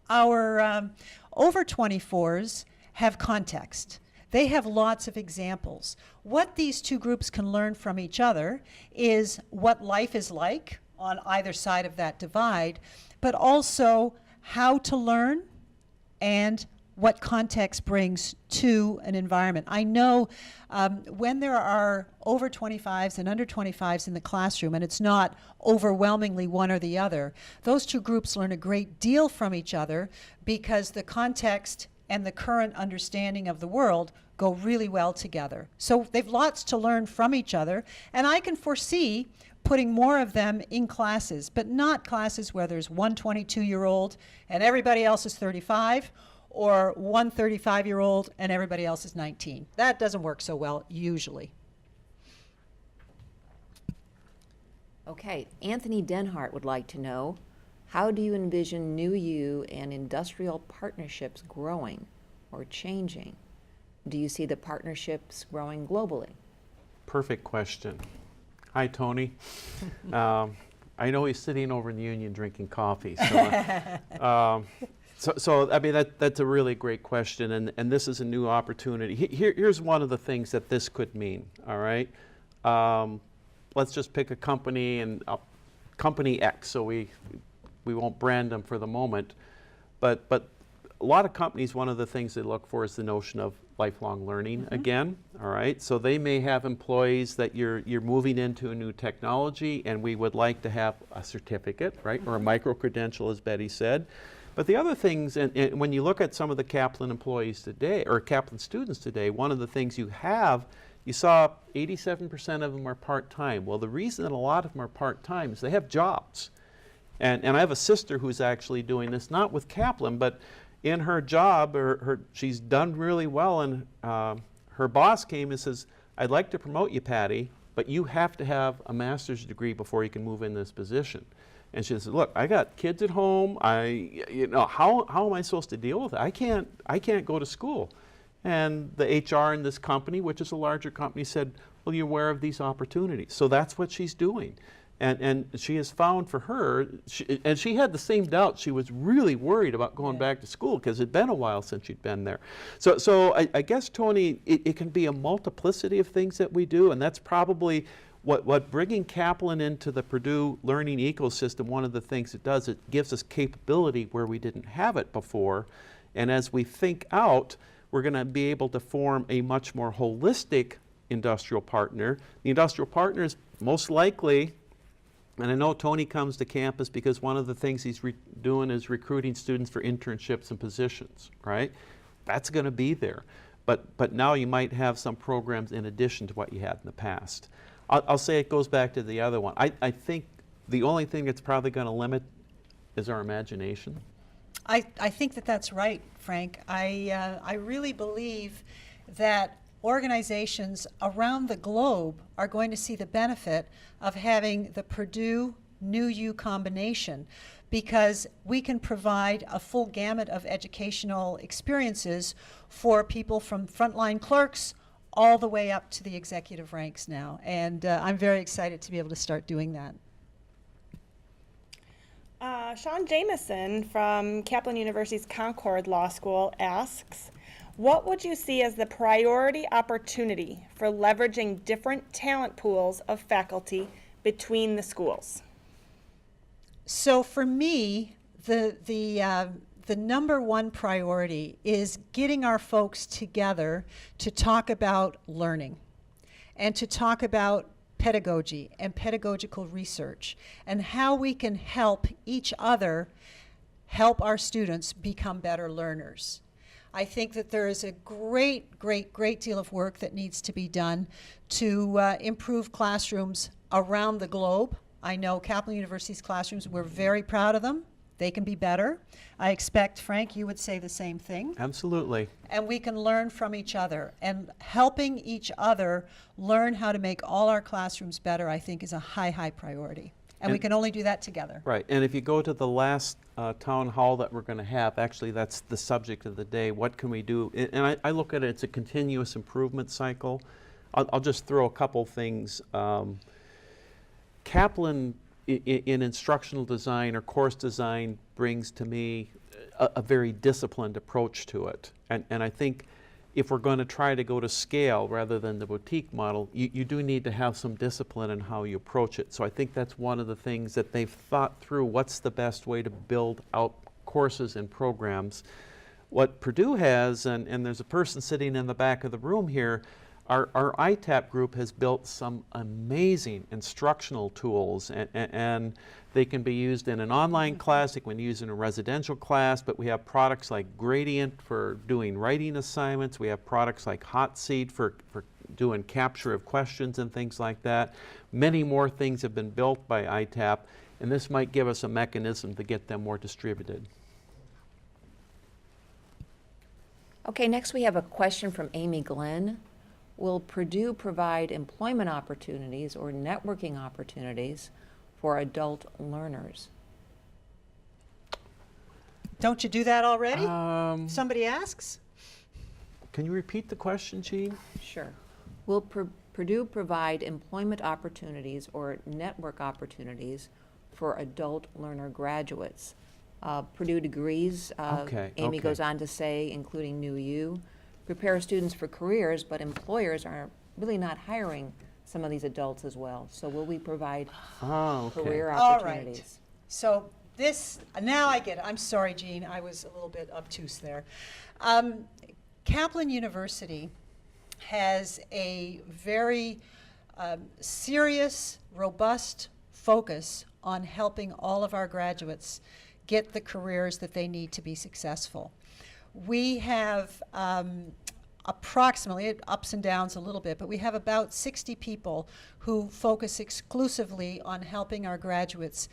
Our over 24s have context. They have lots of examples. What these two groups can learn from each other is what life is like on either side of that divide, but also how to learn and what context brings to an environment. I know when there are over 25s and under 25s in the classroom, and it's not overwhelmingly one or the other, those two groups learn a great deal from each other because the context and the current understanding of the world go really well together. So they've lots to learn from each other, and I can foresee putting more of them in classes, but not classes where there's one 22-year-old and everybody else is 35, or one 35-year-old and everybody else is 19. That doesn't work so well usually.
Okay, Anthony Denhart would like to know, how do you envision NewU and industrial partnerships growing or changing? Do you see the partnerships growing globally?
Perfect question. Hi, Tony. I know he's sitting over in the Union drinking coffee. So I mean, that's a really great question, and this is a new opportunity. Here's one of the things that this could mean, all right? Let's just pick a company, and company X, so we won't brand them for the moment, but a lot of companies, one of the things they look for is the notion of lifelong learning again, all right? So they may have employees that you're moving into a new technology, and we would like to have a certificate, right, or a micro-credential, as Betty said. But the other things, and when you look at some of the Kaplan employees today, or Kaplan students today, one of the things you saw 87% of them are part-time. Well, the reason that a lot of them are part-time is they have jobs. And I have a sister who's actually doing this, not with Kaplan, but in her job, she's done really well, and her boss came and says, I'd like to promote you, Patty, but you have to have a master's degree before you can move in this position. And she said, look, I got kids at home. How am I supposed to deal with it? I can't go to school. And the HR in this company, which is a larger company, said, well, you're aware of these opportunities. So that's what she's doing. And she has found for her, and she had the same doubt. She was really worried about going back to school because it'd been a while since she'd been there. So I guess, Tony, it can be a multiplicity of things that we do, and that's probably what bringing Kaplan into the Purdue learning ecosystem, one of the things it does, it gives us capability where we didn't have it before. And as we think out, we're going to be able to form a much more holistic industrial partner. The industrial partner is most likely, and I know Tony comes to campus because one of the things he's doing is recruiting students for internships and positions, right? That's going to be there. But now you might have some programs in addition to what you had in the past. I'll say it goes back to the other one. I think the only thing that's probably going to limit is our imagination.
I think that that's right, Frank. I really believe that organizations around the globe are going to see the benefit of having the PurdueNewU combination, because we can provide a full gamut of educational experiences for people from frontline clerks all the way up to the executive ranks now. And I'm very excited to be able to start doing that.
Sean Jameson from Kaplan University's Concord Law School asks, what would you see as the priority opportunity for leveraging different talent pools of faculty between the schools?
So for me, the number one priority is getting our folks together to talk about learning and to talk about pedagogy and pedagogical research and how we can help each other help our students become better learners. I think that there is a great deal of work that needs to be done to improve classrooms around the globe. I know Kaplan University's classrooms, we're very proud of them. They can be better. I expect, Frank, you would say the same thing.
Absolutely.
And we can learn from each other. And helping each other learn how to make all our classrooms better, I think, is a high, high priority. And we can only do that together.
Right, and if you go to the last town hall that we're going to have, actually that's the subject of the day, what can we do? And I look at it, it's a continuous improvement cycle. I'll just throw a couple things. Kaplan in instructional design or course design brings to me a very disciplined approach to it. And I think if we're going to try to go to scale rather than the boutique model, you do need to have some discipline in how you approach it. So I think that's one of the things that they've thought through, what's the best way to build out courses and programs. What Purdue has, and there's a person sitting in the back of the room here, our ITAP group has built some amazing instructional tools, and they can be used in an online class, they can be used in a residential class, but we have products like Gradient for doing writing assignments, we have products like Hot Seat for doing capture of questions and things like that. Many more things have been built by ITAP, and this might give us a mechanism to get them more distributed.
Okay, next we have a question from Amy Glenn. Will Purdue provide employment opportunities or networking opportunities for adult learners?
Don't you do that already? Somebody asks?
Can you repeat the question, Jean?
Sure. Will Purdue provide employment opportunities or network opportunities for adult learner graduates? Purdue degrees, Amy goes on to say, including NewU, prepare students for careers, but employers are really not hiring some of these adults as well. So will we provide career opportunities?
All right. So this, now I get it. I'm sorry, Jean, I was a little bit obtuse there. Kaplan University has a very serious, robust focus on helping all of our graduates get the careers that they need to be successful. We have approximately, it ups and downs a little bit, but we have about 60 people who focus exclusively on helping our graduates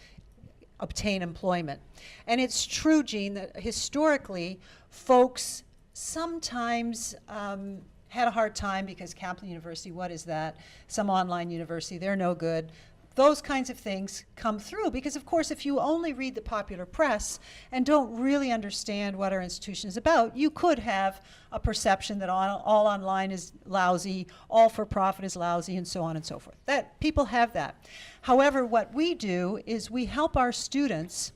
obtain employment. And it's true, Jean, that historically folks sometimes had a hard time because Kaplan University, what is that? Some online university, they're no good. Those kinds of things come through because, of course, if you only read the popular press and don't really understand what our institution is about, you could have a perception that all online is lousy, all for profit is lousy, and so on and so forth. That people have that. However, what we do is we help our students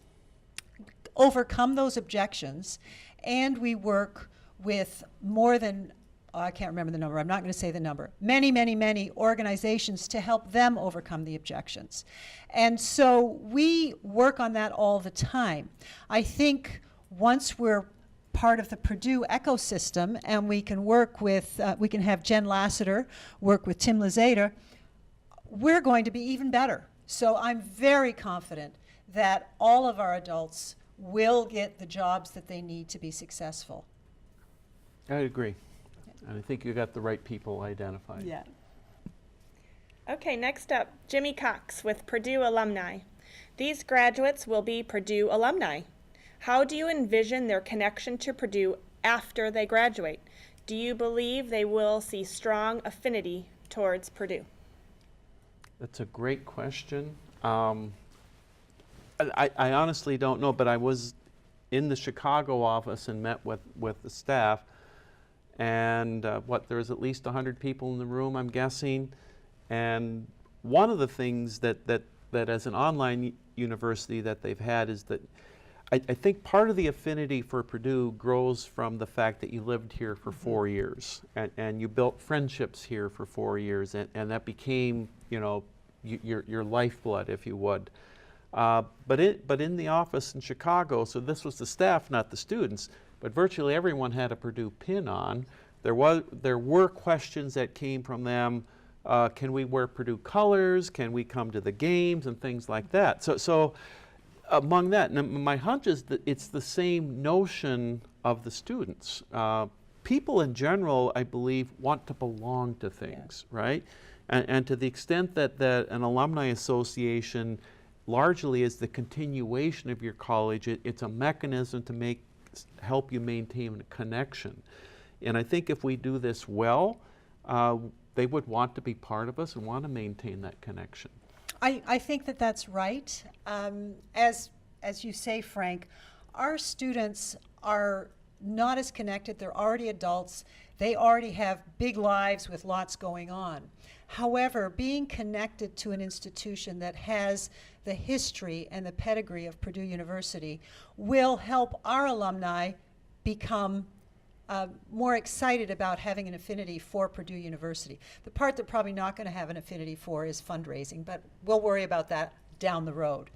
overcome those objections, and we work with more than I can't remember the number, I'm not going to say the number, many, many, many organizations to help them overcome the objections. And so we work on that all the time. I think once we're part of the Purdue ecosystem and we can work with, we can have Jen Lassiter work with Tim Lazater, we're going to be even better. So I'm very confident that all of our adults will get the jobs that they need to be successful.
I agree. And I think you got the right people identified.
Yeah.
Okay, next up, Jimmy Cox with Purdue alumni. These graduates will be Purdue alumni. How do you envision their connection to Purdue after they graduate? Do you believe they will see strong affinity towards Purdue?
That's a great question. I honestly don't know, but I was in the Chicago office and met with the staff. And there was at least 100 people in the room, I'm guessing. And one of the things that as an online university that they've had is that I think part of the affinity for Purdue grows from the fact that you lived here for 4 years and you built friendships here for 4 years, and that became, you know, your lifeblood, if you would. But in the office in Chicago, so this was the staff, not the students, but virtually everyone had a Purdue pin on. There were questions that came from them. Can we wear Purdue colors? Can we come to the games and things like that? So among that, and my hunch is that it's the same notion of the students. People in general, I believe, want to belong to things, right? And to the extent that an alumni association largely is the continuation of your college. It's a mechanism to help you maintain a connection. And I think if we do this well, they would want to be part of us and want to maintain that connection.
I think that that's right. As you say, Frank, our students are not as connected. They're already adults. They already have big lives with lots going on. However, being connected to an institution that has the history and the pedigree of Purdue University will help our alumni become more excited about having an affinity for Purdue University. The part they're probably not going to have an affinity for is fundraising, but we'll worry about that down the road.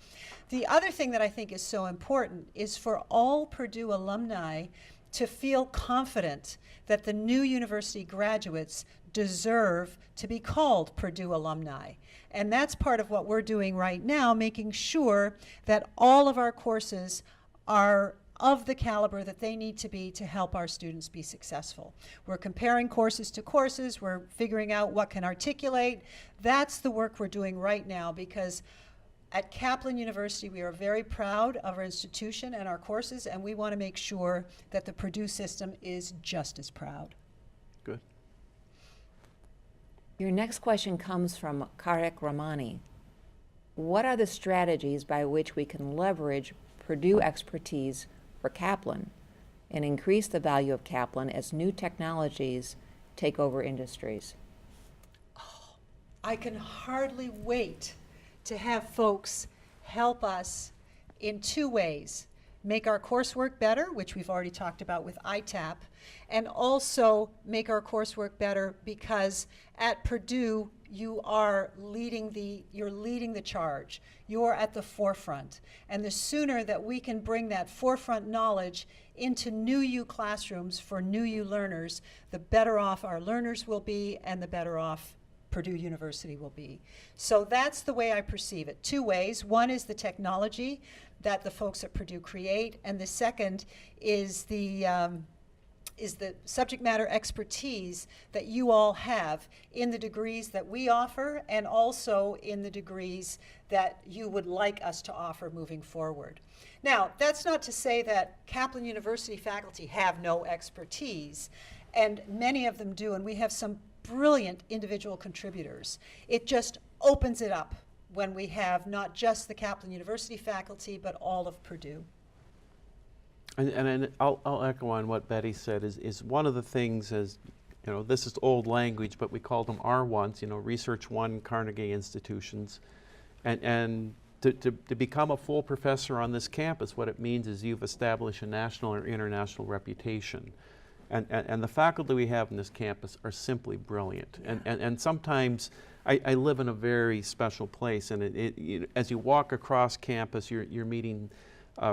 The other thing that I think is so important is for all Purdue alumni to feel confident that the new university graduates deserve to be called Purdue alumni. And that's part of what we're doing right now, making sure that all of our courses are of the caliber that they need to be to help our students be successful. We're comparing courses to courses. We're figuring out what can articulate. That's the work we're doing right now, because at Kaplan University, we are very proud of our institution and our courses, and we want to make sure that the Purdue system is just as proud.
Good.
Your next question comes from Karek Ramani. What are the strategies by which we can leverage Purdue expertise for Kaplan and increase the value of Kaplan as new technologies take over industries?
I can hardly wait to have folks help us in two ways. Make our coursework better, which we've already talked about with ITAP, and also make our coursework better because at Purdue you're leading the charge. You're at the forefront. And the sooner that we can bring that forefront knowledge into NewU classrooms for NewU learners, the better off our learners will be and the better off Purdue University will be. So that's the way I perceive it. Two ways. One is the technology that the folks at Purdue create, and the second is the subject matter expertise that you all have in the degrees that we offer and also in the degrees that you would like us to offer moving forward. Now, that's not to say that Kaplan University faculty have no expertise, and many of them do, and we have some brilliant individual contributors. It just opens it up when we have not just the Kaplan University faculty, but all of Purdue.
And I'll echo on what Betty said, is one of the things is, you know, this is old language, but we called them R1s, you know, Research 1 Carnegie institutions. And to become a full professor on this campus, what it means is you've established a national or international reputation. And the faculty we have in this campus are simply brilliant.
Yeah.
And sometimes I live in a very special place, and as you walk across campus, you're meeting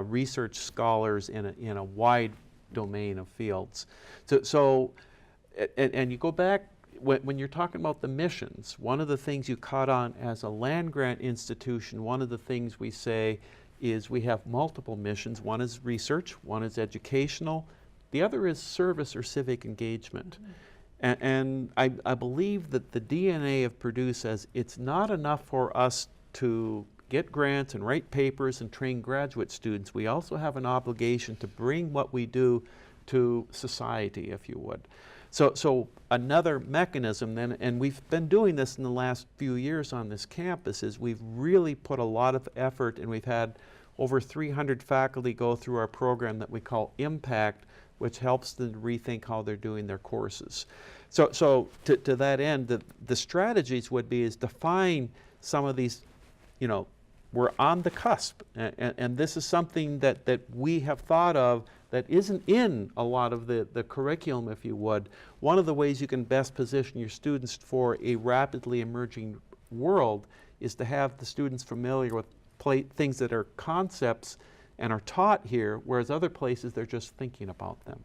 research scholars in a wide domain of fields. So you go back, when you're talking about the missions, one of the things you caught on as a land-grant institution, one of the things we say is we have multiple missions. One is research, one is educational, the other is service or civic engagement. Mm-hmm. And I believe that the DNA of Purdue says it's not enough for us to get grants and write papers and train graduate students. We also have an obligation to bring what we do to society, if you would. So another mechanism then, and we've been doing this in the last few years on this campus, is we've really put a lot of effort, and we've had over 300 faculty go through our program that we call Impact, which helps them rethink how they're doing their courses. So to that end, the strategies would be is define some of these, you know, we're on the cusp, and this is something that we have thought of that isn't in a lot of the curriculum, if you would. One of the ways you can best position your students for a rapidly emerging world is to have the students familiar with things that are concepts and are taught here, whereas other places they're just thinking about them.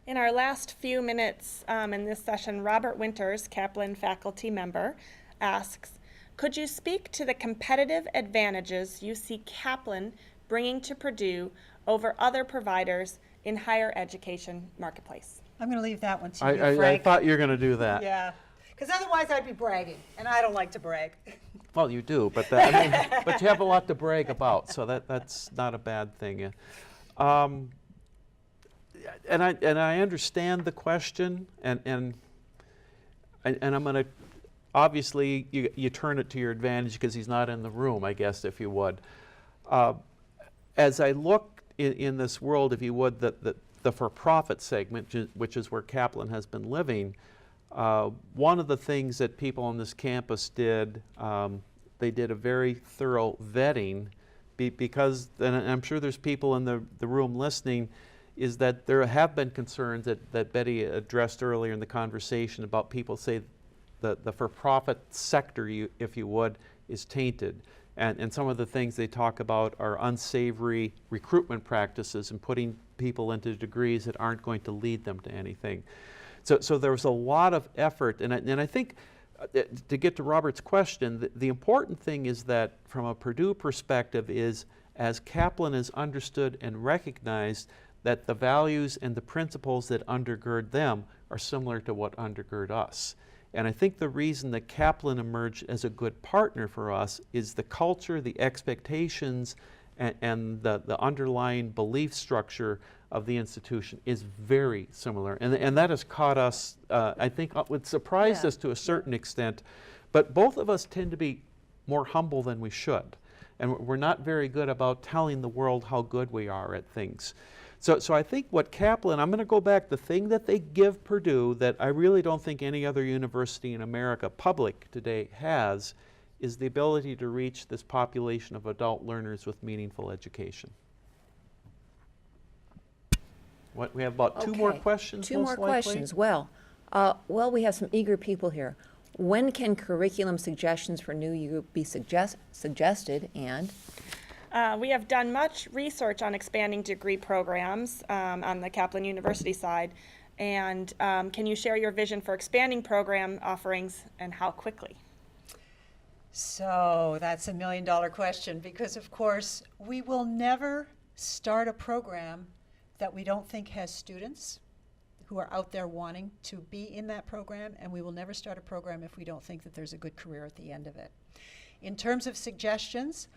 In our last few minutes in this session, Robert Winters, Kaplan faculty member, asks, could you speak to the competitive advantages you see Kaplan bringing to Purdue over other providers in higher education marketplace?
I'm going to leave that one to you, Frank.
I thought you were going to do that.
Yeah, because otherwise I'd be bragging, and I don't like to brag.
Well, you do, but that, I mean, but you have a lot to brag about, so that's not a bad thing. And I understand the question, and I'm going to, obviously you turn it to your advantage because he's not in the room, I guess, if you would. As I look in this world, if you would, the for-profit segment, which is where Kaplan has been living, one of the things that people on this campus did, they did a very thorough vetting because, and I'm sure there's people in the room listening, is that there have been concerns that Betty addressed earlier in the conversation about people say the for-profit sector, if you would, is tainted. And some of the things they talk about are unsavory recruitment practices and putting people into degrees that aren't going to lead them to anything. So there was a lot of effort, and I think to get to Robert's question, the important thing is that from a Purdue perspective is, as Kaplan is understood and recognized, that the values and the principles that undergird them are similar to what undergird us. And I think the reason that Kaplan emerged as a good partner for us is the culture, the expectations, and the underlying belief structure of the institution is very similar. And that has caught us, I think it surprised us to a certain extent, but both of us tend to be more humble than we should. And we're not very good about telling the world how good we are at things. So I think what Kaplan, I'm going to go back, the thing that they give Purdue that I really don't think any other university in America, public today, has, is the ability to reach this population of adult learners with meaningful education. We have about two more questions,
Two more
most likely?
questions. Well, we have some eager people here. When can curriculum suggestions for NewU be suggested, and?
We have done much research on expanding degree programs on the Kaplan University side. And can you share your vision for expanding program offerings and how quickly?
So that's $1 million question, because of course we will never start a program that we don't think has students who are out there wanting to be in that program, and we will never start a program if we don't think that there's a good career at the end of it. In terms of suggestions,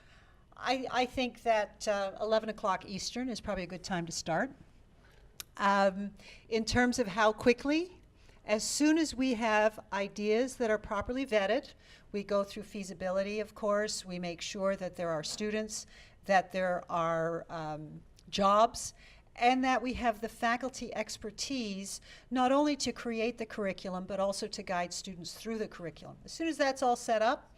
I think that 11 o'clock Eastern is probably a good time to start. In terms of how quickly, as soon as we have ideas that are properly vetted, we go through feasibility, of course. We make sure that there are students, that there are jobs, and that we have the faculty expertise not only to create the curriculum, but also to guide students through the curriculum. As soon as that's all set up,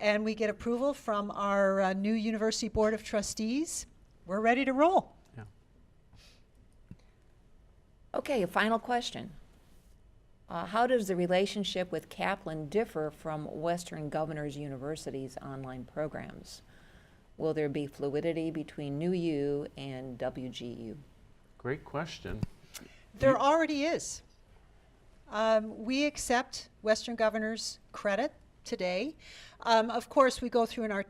and we get approval from our new University Board of Trustees, we're ready to roll.
Yeah.
Okay, a final question. How does the relationship with Kaplan differ from Western Governors University's online programs? Will there be fluidity between NewU and WGU?
Great question.
There already is. We accept Western Governors credit today. Of course, we go through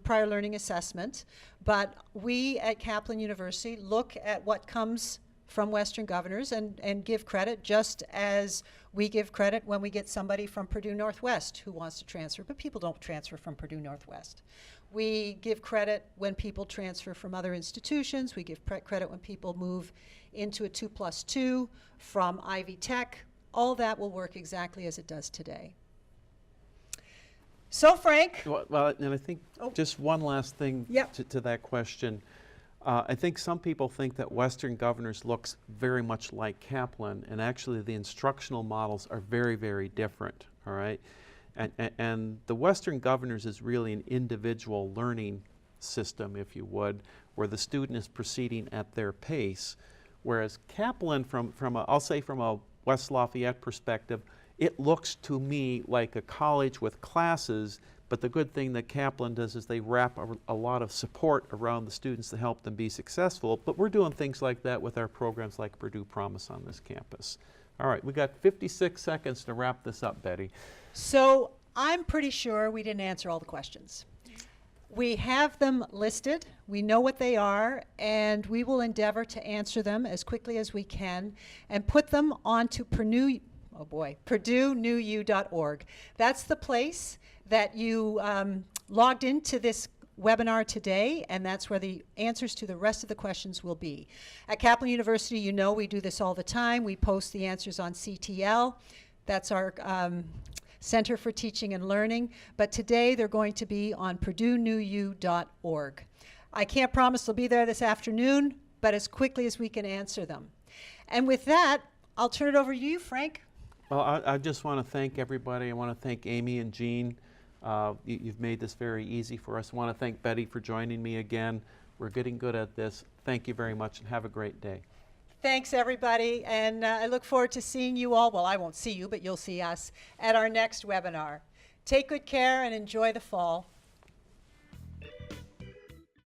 prior learning assessment, but we at Kaplan University look at what comes from Western Governors and give credit, just as we give credit when we get somebody from Purdue Northwest who wants to transfer, but people don't transfer from Purdue Northwest. We give credit when people transfer from other institutions. We give credit when people move into a 2+2 from Ivy Tech. All that will work exactly as it does today. So, Frank.
Well, and I think just one last thing to that question. I think some people think that Western Governors looks very much like Kaplan, and actually the instructional models are very, very different, all right? And the Western Governors is really an individual learning system, if you would, where the student is proceeding at their pace, whereas Kaplan, from a West Lafayette perspective, it looks to me like a college with classes, but the good thing that Kaplan does is they wrap a lot of support around the students to help them be successful. But we're doing things like that with our programs like Purdue Promise on this campus. All right, we got 56 seconds to wrap this up, Betty.
So I'm pretty sure we didn't answer all the questions. We have them listed, we know what they are, and we will endeavor to answer them as quickly as we can and put them onto PurdueNewU.org. That's the place that you logged into this webinar today, and that's where the answers to the rest of the questions will be. At Kaplan University, you know we do this all the time. We post the answers on CTL. That's our Center for Teaching and Learning. But today they're going to be on PurdueNewU.org. I can't promise they'll be there this afternoon, but as quickly as we can answer them. And with that, I'll turn it over to you, Frank.
Well, I just want to thank everybody. I want to thank Amy and Jean. You've made this very easy for us. I want to thank Betty for joining me again. We're getting good at this. Thank you very much and have a great day.
Thanks, everybody, and I look forward to seeing you all. Well, I won't see you, but you'll see us at our next webinar. Take good care and enjoy the fall.